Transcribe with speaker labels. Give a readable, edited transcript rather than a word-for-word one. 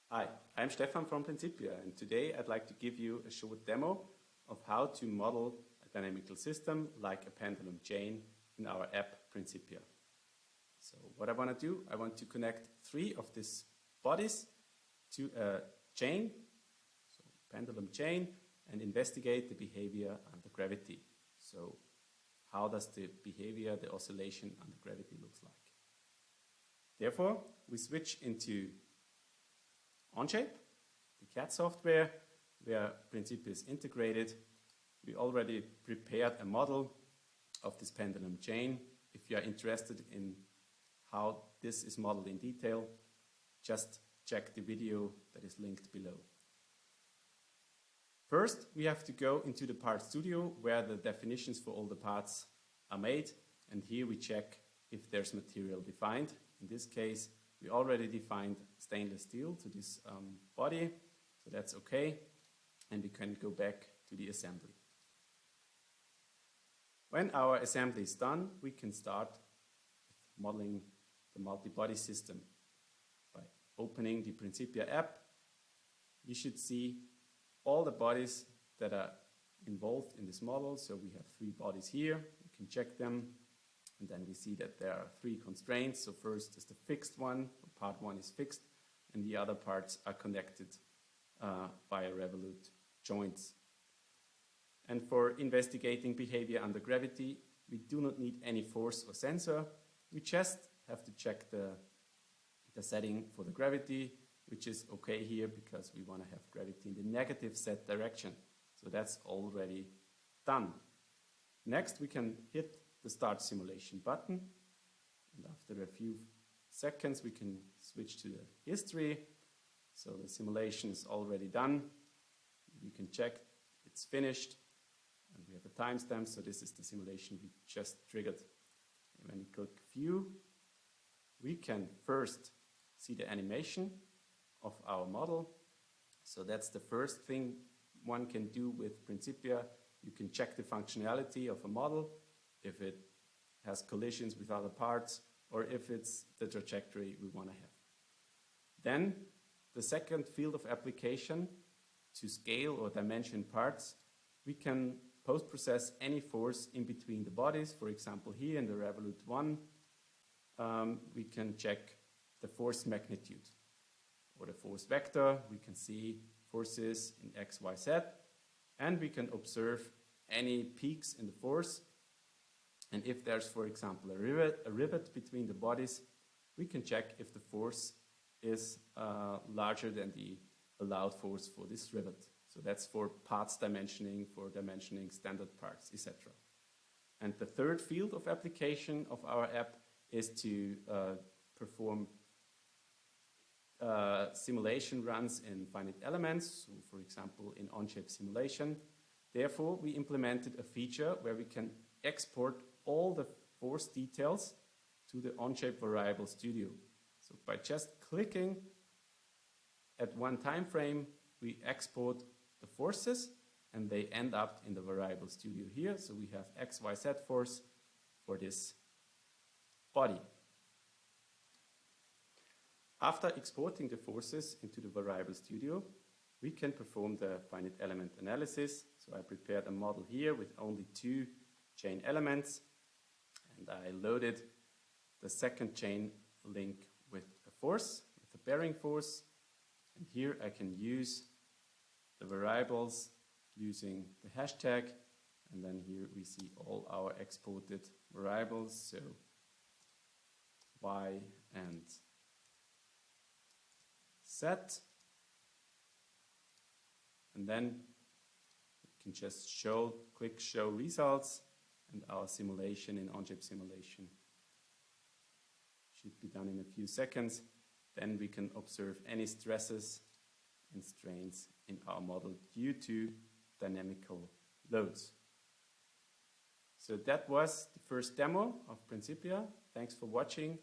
Speaker 1: Hi, I'm Stefan from Principia, and today I'd like to give you a short demo of how to model a dynamical system like a pendulum chain in our app Principia. So what I want to do, I want to connect 3 of these bodies to a chain, so pendulum chain, and investigate the behavior under gravity. So how does the behavior, the oscillation under gravity looks like? Therefore, we switch into Onshape, the CAD software, where Principia is integrated. We already prepared a model of this pendulum chain. If you are interested in how this is modeled in detail, just check the video that is linked below. First, we have to go into the part studio where the definitions for all the parts are made, and here we check if there's material defined. In this case, we already defined stainless steel to this body, so that's okay, and we can go back to the assembly. When our assembly is done, we can start modeling the multi-body system. By opening the Principia app, you should see all the bodies that are involved in this model. So we have 3 bodies here, you can check them. And then we see that there are 3 constraints. So first is the fixed one, part 1 is fixed, and the other parts are connected via revolute joints. And for investigating behavior under gravity, we do not need any force or sensor. We just have to check the setting for the gravity, which is okay here because we want to have gravity in the negative z direction. So that's already done. Next, we can hit the Start Simulation button, and after a few seconds we can switch to the history. So the simulation is already done. You can check it's finished, and we have a timestamp, so this is the simulation we just triggered. And when we click View, we can first see the animation of our model. So that's the first thing one can do with Principia. You can check the functionality of a model, if it has collisions with other parts, or if it's the trajectory we want to have. Then, the second field of application, to scale or dimension parts, we can post-process any force in between the bodies. For example, here in the Revolute 1, we can check the force magnitude or the force vector. We can see forces in x, y, z, and we can observe any peaks in the force. And if there's, for example, a rivet between the bodies, we can check if the force is larger than the allowed force for this rivet. So that's for parts dimensioning, for dimensioning standard parts, etc. And the third field of application of our app is to perform simulation runs in finite elements, so for example in Onshape simulation. Therefore, we implemented a feature where we can export all the force details to the Onshape variable studio. So by just clicking at one time frame, we export the forces and they end up in the variable studio here. So we have x, y, z force for this body. After exporting the forces into the variable studio, we can perform the finite element analysis. So I prepared a model here with only 2 chain elements, and I loaded the second chain link with a force, with a bearing force. And here I can use the variables using the hashtag, and then here we see all our exported variables, so y and z. And then we can just click show results, and our simulation in Onshape simulation should be done in a few seconds. Then we can observe any stresses and strains in our model due to dynamical loads. So that was the first demo of Principia. Thanks for watching.